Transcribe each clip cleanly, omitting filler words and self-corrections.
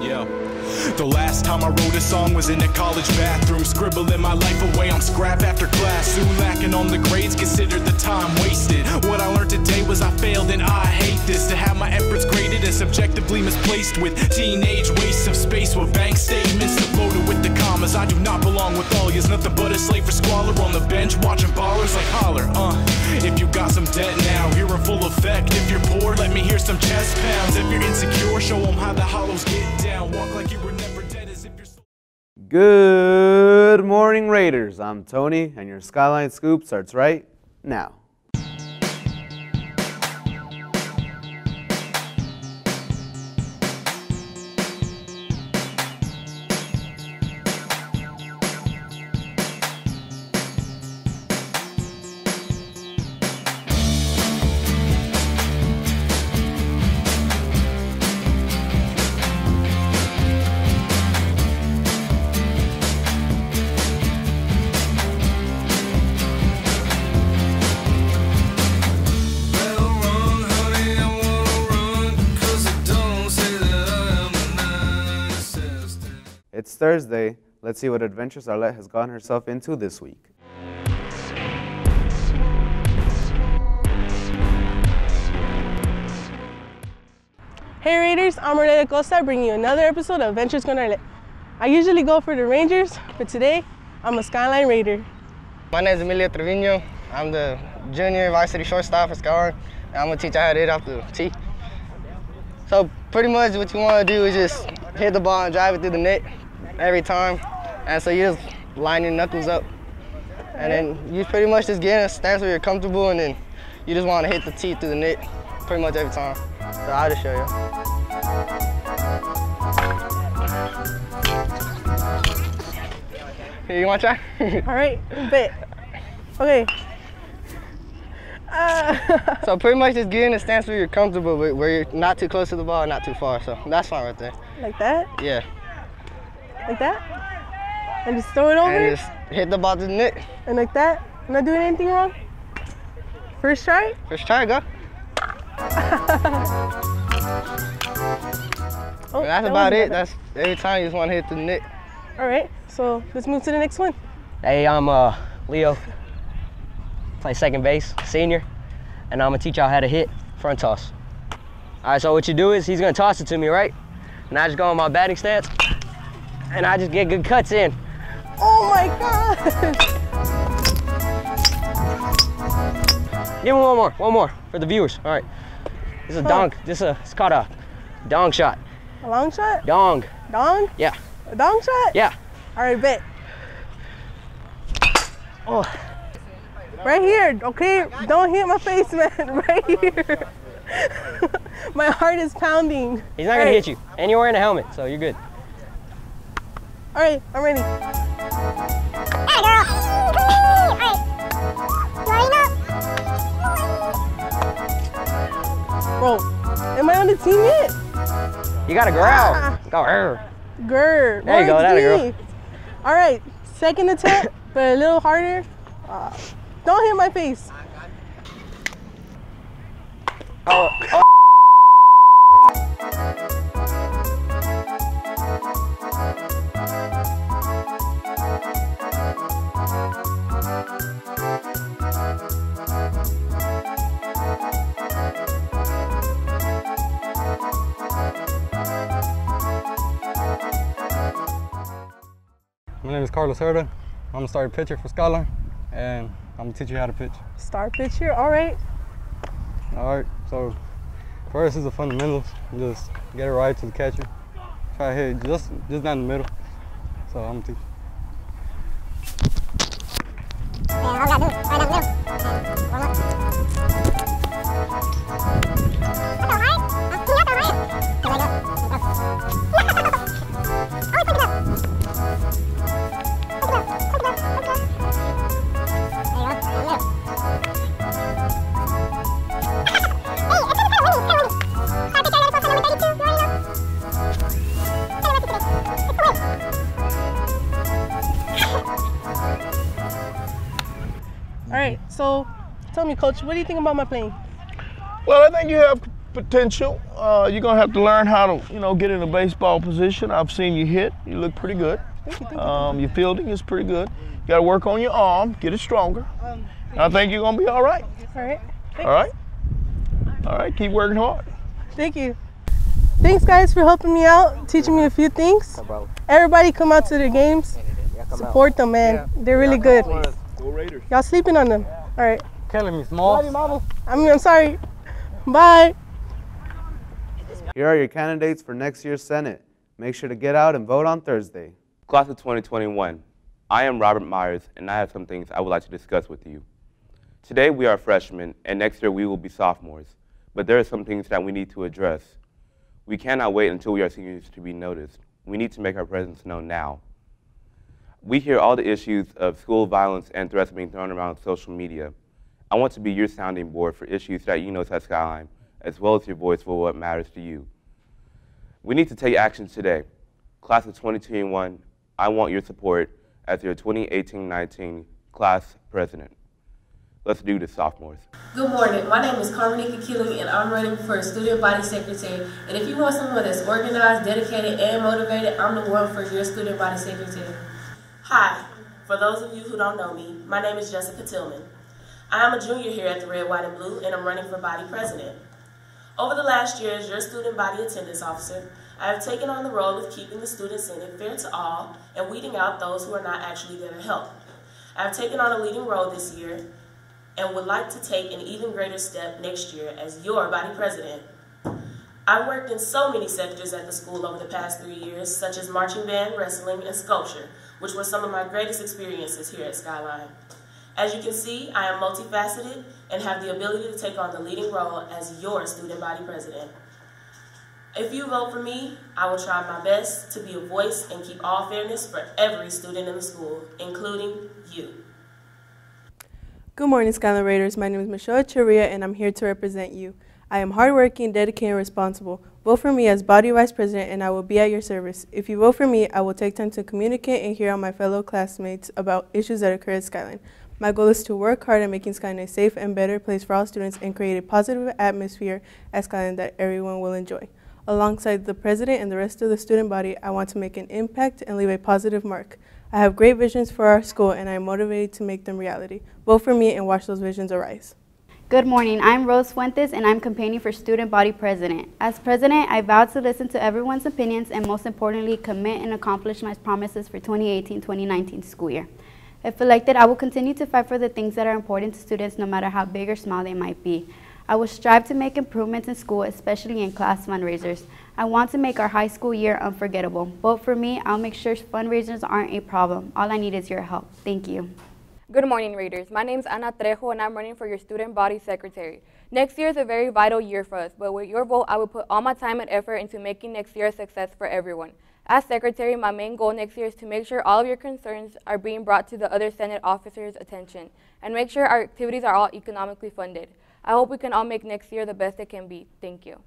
Yeah. The last time I wrote a song was in a college bathroom, scribbling my life away on scrap after class. Soon lacking on the grades, considered the time wasted. What I learned today was I failed and I hate this. To have my efforts graded and subjectively misplaced with teenage wastes of space with bank statements loaded with the commas. I do not belong with all yous, nothing but a slave for squalor on the bench watching ballers like holler. If you got some debt now, you're in full effect. If you're poor, let me hear some chest pounds. If you're insecure, show them how the hollows get down. Walk like you were never dead as if you're so. Good morning, Raiders. I'm Tony, and your Skyline Scoop starts right now. It's Thursday. Let's see what adventures Arlette has gotten herself into this week. Hey Raiders, I'm Arlette Costa bringing you another episode of Adventures con Arlette. I usually go for the Rangers, but today I'm a Skyline Raider. My name is Emilio Trevino. I'm the junior varsity shortstop for Skyline, and I'm gonna teach you how to hit off the tee. So pretty much what you want to do is just hit the ball and drive it through the net every time. And so you just line your knuckles up. And then you pretty much just get in a stance where you're comfortable, and then you just want to hit the tee through the net pretty much every time. So I'll just show you. Here, you want to try? All right, bet. Okay. So pretty much just get in a stance where you're comfortable, where you're not too close to the ball, not too far. So that's fine right there. Like that? Yeah. Like that? And just throw it over? And just hit the ball to the net. And like that? I'm not doing anything wrong? First try? First try, go. Oh, that's about it. That's every time you just want to hit the net. All right, so let's move to the next one. Hey, I'm Leo, play second base, senior, and I'm gonna teach y'all how to hit front toss. All right, so what you do is he's gonna toss it to me, right? And I just go on my batting stance, and I just get good cuts in. Oh my God! Give me one more for the viewers. All right, this is a dong. It's called a dong shot. A long shot? Dong. Dong? Yeah. A dong shot? Yeah. All right, bet. Oh. Right here, okay? Don't hit my face, man. Right here. My heart is pounding. He's not gonna hit you, and you're wearing a helmet, so you're good. All right, I'm ready. Bro, am I on the team yet? You gotta growl. Go. Grr. There you go, that girl. All right, second attempt, but a little harder. Don't hit my face. Oh. My name is Carlos Herda. I'm a starting pitcher for Skyline, and I'm gonna teach you how to pitch. Star pitcher, all right. All right, so first is the fundamentals. Just get it right to the catcher. Try to hit just down the middle. So I'm gonna teach All right, so tell me, Coach, what do you think about my playing? Well, I think you have potential. You're gonna have to learn how to, get in a baseball position. I've seen you hit. You look pretty good. Your fielding is pretty good. You gotta work on your arm, get it stronger. And I think you're gonna be all right. All right. All right? All right, keep working hard. Thank you. Thanks, guys, for helping me out, teaching me a few things. Everybody come out to the games. Support them, man. They're really good. Go Raiders. Y'all sleeping on them. All right. Killing me, small. I'm sorry. Bye. Here are your candidates for next year's Senate. Make sure to get out and vote on Thursday. Class of 2021, I am Robert Myers, and I have some things I would like to discuss with you. Today we are freshmen, and next year we will be sophomores, but there are some things that we need to address. We cannot wait until we are seniors to be noticed. We need to make our presence known now. We hear all the issues of school violence and threats being thrown around on social media. I want to be your sounding board for issues that you notice at Skyline, as well as your voice for what matters to you. We need to take action today. Class of 2021, I want your support as your 2018-19 class president. Let's do this, sophomores. Good morning. My name is Carmenica Keeling, and I'm running for student body secretary. And if you want someone that's organized, dedicated, and motivated, I'm the one for your student body secretary. Hi. For those of you who don't know me, my name is Jessica Tillman. I am a junior here at the Red, White, and Blue, and I'm running for body president. Over the last year as your student body attendance officer, I have taken on the role of keeping the student senate fair to all and weeding out those who are not actually there to help. I have taken on a leading role this year and would like to take an even greater step next year as your body president. I've worked in so many sectors at the school over the past 3 years, such as marching band, wrestling, and sculpture, which were some of my greatest experiences here at Skyline. As you can see, I am multifaceted and have the ability to take on the leading role as your student body president. If you vote for me, I will try my best to be a voice and keep all fairness for every student in the school, including you. Good morning, Skyline Raiders. My name is Michelle Echeverria, and I'm here to represent you. I am hardworking, dedicated, and responsible. Vote for me as Body Vice President, and I will be at your service. If you vote for me, I will take time to communicate and hear out my fellow classmates about issues that occur at Skyline. My goal is to work hard at making Skyline a safe and better place for all students and create a positive atmosphere at Skyline that everyone will enjoy. Alongside the president and the rest of the student body, I want to make an impact and leave a positive mark. I have great visions for our school, and I am motivated to make them reality. Vote for me and watch those visions arise. Good morning. I'm Rose Fuentes, and I'm campaigning for student body president. As president, I vow to listen to everyone's opinions and, most importantly, commit and accomplish my promises for 2018-2019 school year. If elected, I will continue to fight for the things that are important to students, no matter how big or small they might be. I will strive to make improvements in school, especially in class fundraisers. I want to make our high school year unforgettable. Vote for me. I'll make sure fundraisers aren't a problem. All I need is your help. Thank you. Good morning, Raiders. My name is Ana Trejo, and I'm running for your student body secretary. Next year is a very vital year for us, but with your vote, I will put all my time and effort into making next year a success for everyone. As secretary, my main goal next year is to make sure all of your concerns are being brought to the other Senate officers' attention and make sure our activities are all economically funded. I hope we can all make next year the best it can be. Thank you.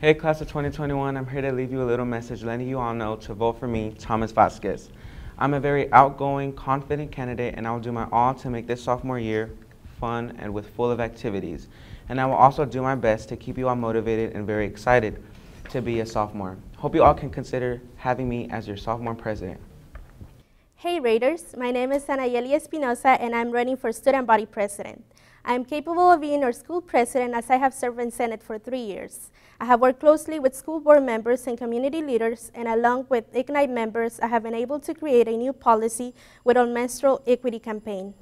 Hey, class of 2021, I'm here to leave you a little message letting you all know to vote for me, Thomas Vasquez. I'm a very outgoing, confident candidate, and I will do my all to make this sophomore year fun and with full of activities. And I will also do my best to keep you all motivated and very excited to be a sophomore. Hope you all can consider having me as your sophomore president. Hey Raiders, my name is Anayeli Espinosa, and I'm running for student body president. I am capable of being our school president as I have served in Senate for 3 years. I have worked closely with school board members and community leaders, and along with Ignite members, I have been able to create a new policy with our menstrual equity campaign.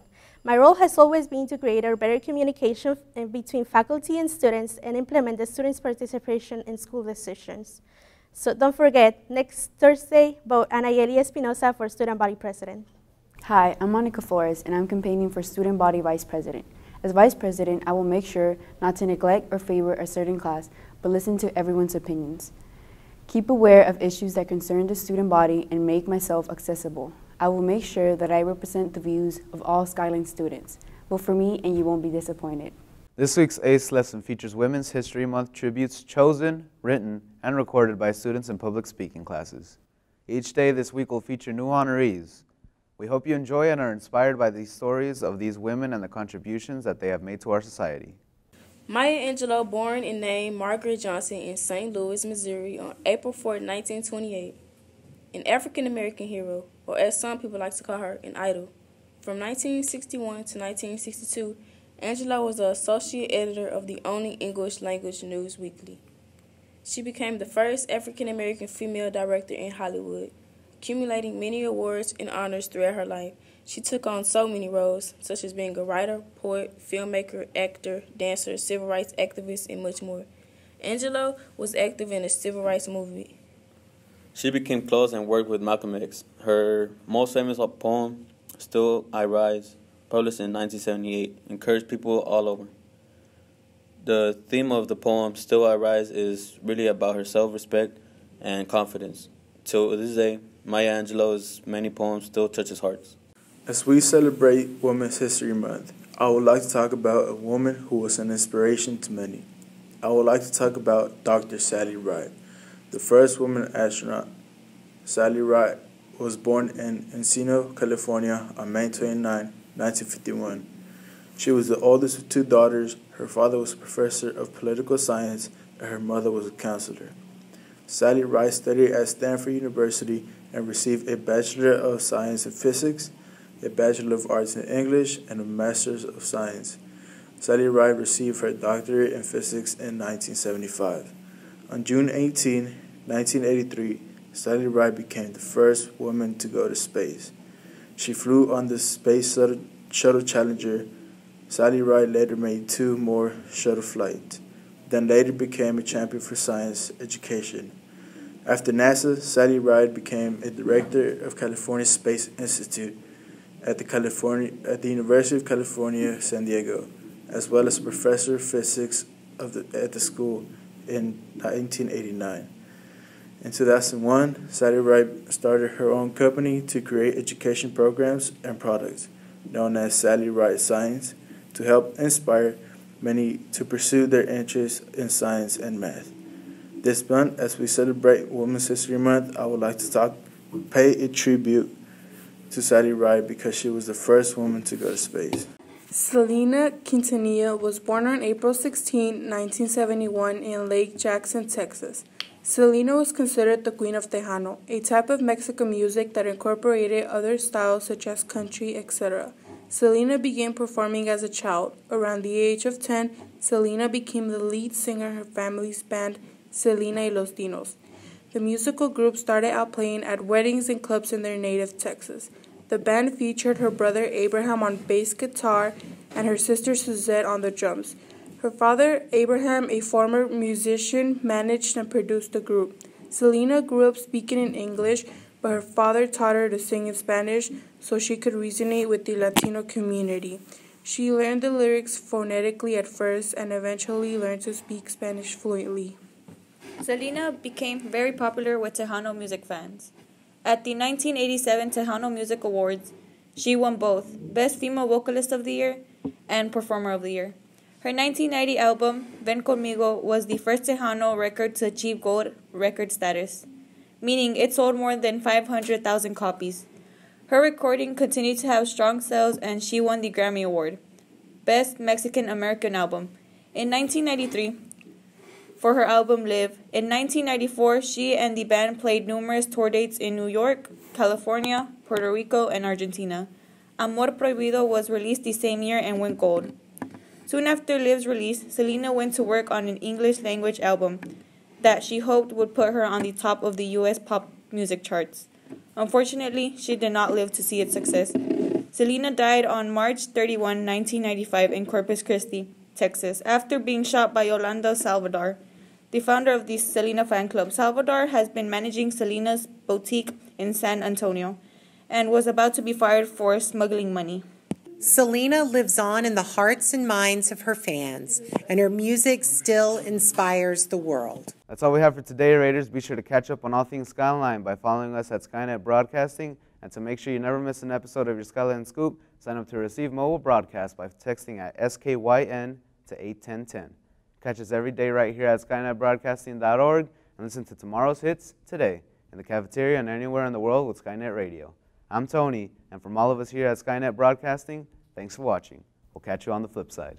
My role has always been to create a better communication between faculty and students and implement the students' participation in school decisions. So don't forget, next Thursday, vote Anayeli Espinosa for student body president. Hi, I'm Monica Flores, and I'm campaigning for student body vice president. As vice president, I will make sure not to neglect or favor a certain class, but listen to everyone's opinions. Keep aware of issues that concern the student body and make myself accessible. I will make sure that I represent the views of all Skyline students. Vote for me and you won't be disappointed. This week's ACE lesson features Women's History Month tributes chosen, written, and recorded by students in public speaking classes. Each day this week will feature new honorees. We hope you enjoy and are inspired by these stories of these women and the contributions that they have made to our society. Maya Angelou, born and named Margaret Johnson in St. Louis, Missouri on April 4, 1928. An African-American hero, or as some people like to call her, an idol. From 1961 to 1962, Angelou was the associate editor of the only English language news weekly. She became the first African-American female director in Hollywood, accumulating many awards and honors throughout her life. She took on so many roles, such as being a writer, poet, filmmaker, actor, dancer, civil rights activist, and much more. Angelou was active in the civil rights movement. She became close and worked with Malcolm X. Her most famous poem, Still I Rise, published in 1978, encouraged people all over. The theme of the poem, Still I Rise, is really about her self-respect and confidence. Till this day, Maya Angelou's many poems still touches hearts. As we celebrate Women's History Month, I would like to talk about a woman who was an inspiration to many. I would like to talk about Dr. Sally Ride, the first woman astronaut. Sally Ride was born in Encino, California on May 29, 1951. She was the oldest of two daughters. Her father was a professor of political science and her mother was a counselor. Sally Ride studied at Stanford University and received a Bachelor of Science in Physics, a Bachelor of Arts in English, and a Master's of Science. Sally Ride received her doctorate in physics in 1975. On June 18, 1983, Sally Ride became the first woman to go to space. She flew on the Space Shuttle Challenger. Sally Ride later made 2 more shuttle flights, then later became a champion for science education. After NASA, Sally Ride became a director of California Space Institute at the University of California, San Diego, as well as a professor of physics at the school in 1989. In 2001, Sally Ride started her own company to create education programs and products, known as Sally Ride Science, to help inspire many to pursue their interests in science and math. This month, as we celebrate Women's History Month, I would like to pay a tribute to Sally Ride because she was the first woman to go to space. Selena Quintanilla was born on April 16, 1971 in Lake Jackson, Texas. Selena was considered the Queen of Tejano, a type of Mexican music that incorporated other styles such as country, etc. Selena began performing as a child. Around the age of 10, Selena became the lead singer in her family's band, Selena y los Dinos. The musical group started out playing at weddings and clubs in their native Texas. The band featured her brother Abraham on bass guitar and her sister Suzette on the drums. Her father, Abraham, a former musician, managed and produced the group. Selena grew up speaking in English, but her father taught her to sing in Spanish so she could resonate with the Latino community. She learned the lyrics phonetically at first and eventually learned to speak Spanish fluently. Selena became very popular with Tejano music fans. At the 1987 Tejano Music Awards, she won both Best Female Vocalist of the Year and Performer of the Year. Her 1990 album, Ven Conmigo, was the first Tejano record to achieve gold record status, meaning it sold more than 500,000 copies. Her recording continued to have strong sales and she won the Grammy Award, Best Mexican American Album, in 1993 for her album Live. In 1994, she and the band played numerous tour dates in New York, California, Puerto Rico, and Argentina. Amor Prohibido was released the same year and went gold. Soon after Live's release, Selena went to work on an English-language album that she hoped would put her on the top of the U.S. pop music charts. Unfortunately, she did not live to see its success. Selena died on March 31, 1995 in Corpus Christi, Texas, after being shot by Yolanda Salvador, the founder of the Selena fan club. Salvador has been managing Selena's boutique in San Antonio and was about to be fired for smuggling money. Selena lives on in the hearts and minds of her fans, and her music still inspires the world. That's all we have for today, Raiders. Be sure to catch up on all things Skyline by following us at Skynet Broadcasting, and to make sure you never miss an episode of your Skyline Scoop, sign up to receive mobile broadcast by texting at SKYN to 81010. Catch us every day right here at SkynetBroadcasting.org and listen to tomorrow's hits today in the cafeteria and anywhere in the world with Skynet Radio. I'm Tony, and from all of us here at Skynet Broadcasting, thanks for watching. We'll catch you on the flip side.